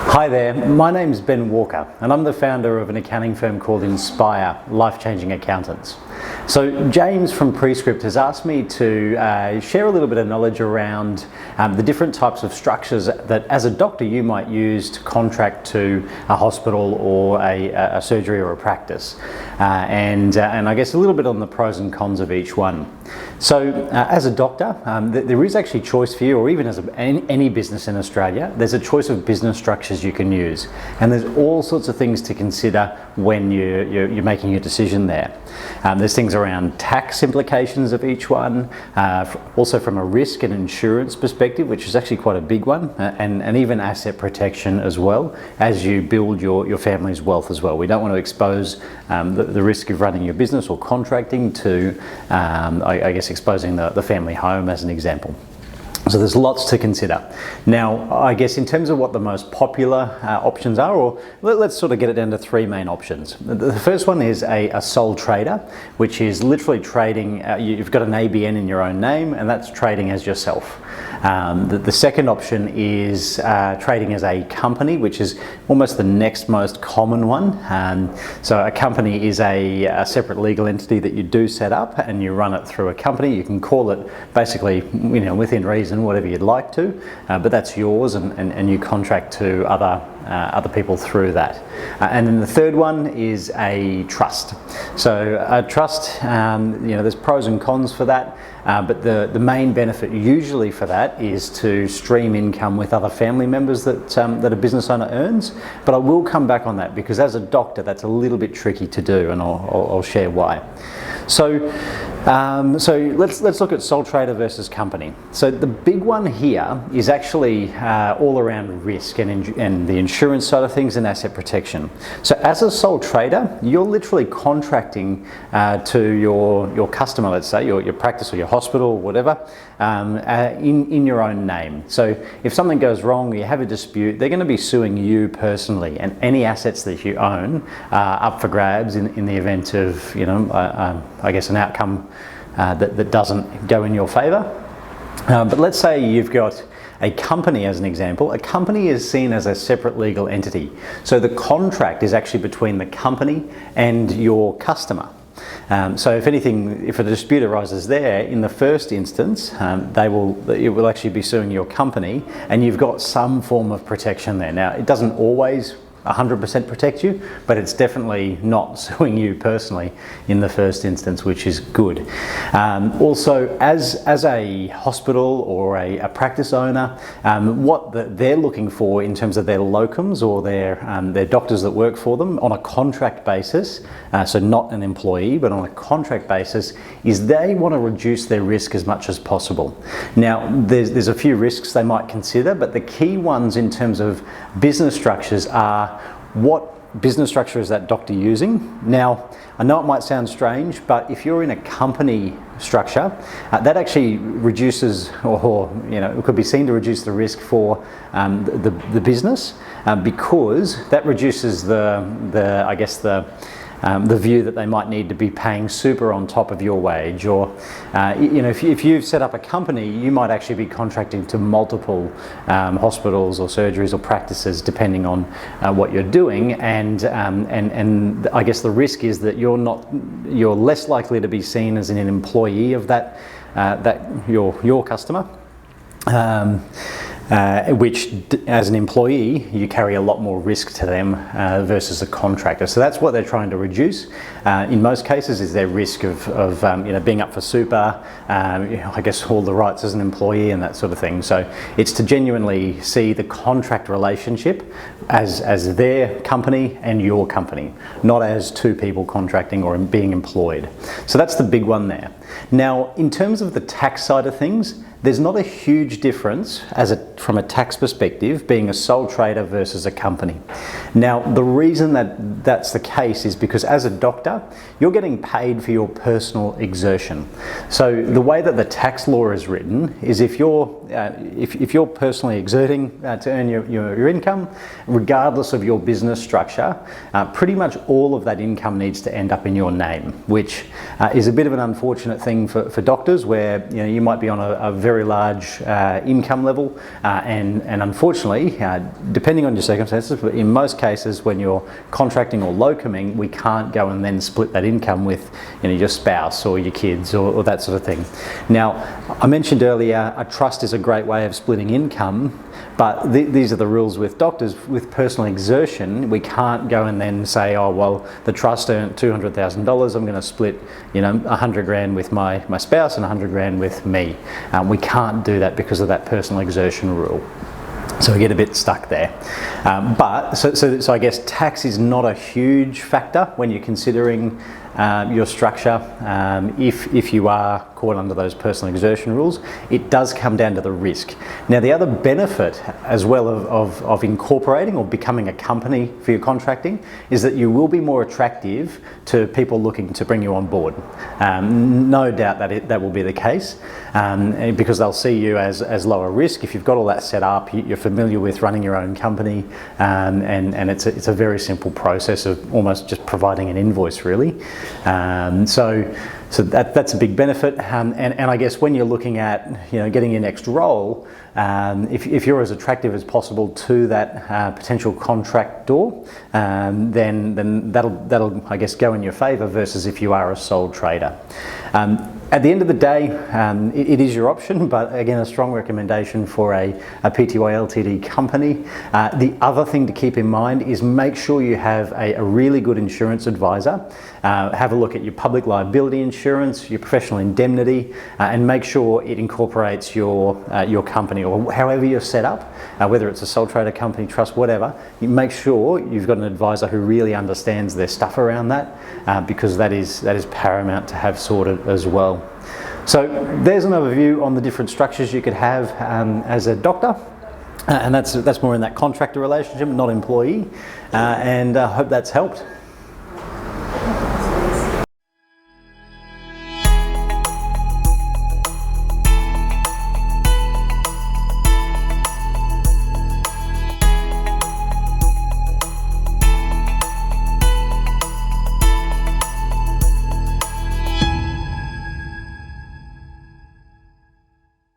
Hi there, my name's Ben Walker and I'm the founder of an accounting firm called Inspire Life-Changing Accountants. So James from Prescript has asked me to share a little bit of knowledge around the different types of structures that as a doctor you might use to contract to a hospital or a surgery or a practice, and I guess a little bit on the pros and cons of each one. So as a doctor, there is actually choice for you, or even as any business in Australia, there's a choice of business structures you can use, and there's all sorts of things to consider when you're making your decision there. There's things around tax implications of each one, also from a risk and insurance perspective, which is actually quite a big one, and even asset protection as well as you build your family's wealth as well. We don't want to expose the risk of running your business or contracting to, I guess, exposing the family home as an example. So there's lots to consider. Now, I guess in terms of what the most popular options are, or let's sort of get it down to three main options. The first one is a sole trader, which is literally trading, you've got an ABN in your own name, and that's trading as yourself. The second option is trading as a company, which is almost the next most common one. So a company is a separate legal entity that you do set up and you run it through a company. You can call it basically, within reason, whatever you'd like to, but that's yours, and you contract to other people through that. And then the third one is a trust. So a trust, there's pros and cons for that, but the main benefit usually for that is to stream income with other family members that a business owner earns. But I will come back on that because as a doctor that's a little bit tricky to do, and I'll share why. So let's look at sole trader versus company. So the big one here is actually all around risk and the insurance side of things and asset protection. So as a sole trader, you're literally contracting to your customer, let's say your practice or your hospital or whatever, in your own name. So if something goes wrong or you have a dispute, they're going to be suing you personally, and any assets that you own are up for grabs in the event of I guess an outcome that doesn't go in your favour. But let's say you've got a company as an example. A company is seen as a separate legal entity. So the contract is actually between the company and your customer. So if a dispute arises there, in the first instance, it will actually be suing your company, and you've got some form of protection there. Now, it doesn't always 100% protect you, but it's definitely not suing you personally in the first instance, which is good. Also, as a hospital or a practice owner, what they're looking for in terms of their locums or their doctors that work for them on a contract basis, so not an employee, but on a contract basis, is they want to reduce their risk as much as possible. Now, there's a few risks they might consider, but the key ones in terms of business structures are what business structure is that doctor using? Now, I know it might sound strange, but if you're in a company structure, that actually reduces, or it could be seen to reduce the risk for the business, because that reduces the view that they might need to be paying super on top of your wage, or if you've set up a company, you might actually be contracting to multiple hospitals or surgeries or practices depending on what you're doing, and I guess the risk is that you're less likely to be seen as an employee of that your customer. Which, as an employee, you carry a lot more risk to them versus a contractor. So that's what they're trying to reduce. In most cases, is their risk of being up for super, I guess all the rights as an employee and that sort of thing. So it's to genuinely see the contract relationship as their company and your company, not as two people contracting or being employed. So that's the big one there. Now, in terms of the tax side of things, there's not a huge difference from a tax perspective being a sole trader versus a company. Now, the reason that's the case is because as a doctor, you're getting paid for your personal exertion. So the way that the tax law is written is if you're personally exerting to earn your income, regardless of your business structure, pretty much all of that income needs to end up in your name, which is a bit of an unfortunate unfortunate thing for doctors where you might be on a very large income level, and unfortunately, depending on your circumstances, but in most cases when you're contracting or locuming, we can't go and then split that income with your spouse or your kids or that sort of thing. Now, I mentioned earlier a trust is a great way of splitting income, but these are the rules with doctors. With personal exertion, we can't go and then say, oh well, the trust earned $200,000, I'm going to split 100 grand with my spouse and 100 grand with me. We can't do that because of that personal exertion rule. So we get a bit stuck there. So I guess tax is not a huge factor when you're considering your structure. If you are caught under those personal exertion rules, it does come down to the risk. Now, the other benefit as well of incorporating or becoming a company for your contracting is that you will be more attractive to people looking to bring you on board. No doubt that will be the case, because they'll see you as lower risk. If you've got all that set up, you're familiar with running your own company, and it's a very simple process of almost just providing an invoice, really. So that's a big benefit, and I guess when you're looking at getting your next role, if you're as attractive as possible to that potential contractor, then that'll I guess go in your favour versus if you are a sole trader. At the end of the day, it is your option, but again, a strong recommendation for a PTY Ltd company. The other thing to keep in mind is make sure you have a really good insurance advisor. Have a look at your public liability insurance, your professional indemnity, and make sure it incorporates your company or however you're set up, whether it's a sole trader company, trust, whatever. You make sure you've got an advisor who really understands their stuff around that, because that is paramount to have sorted as well. So there's an overview on the different structures you could have as a doctor, and that's more in that contractor relationship, not employee, and I hope that's helped.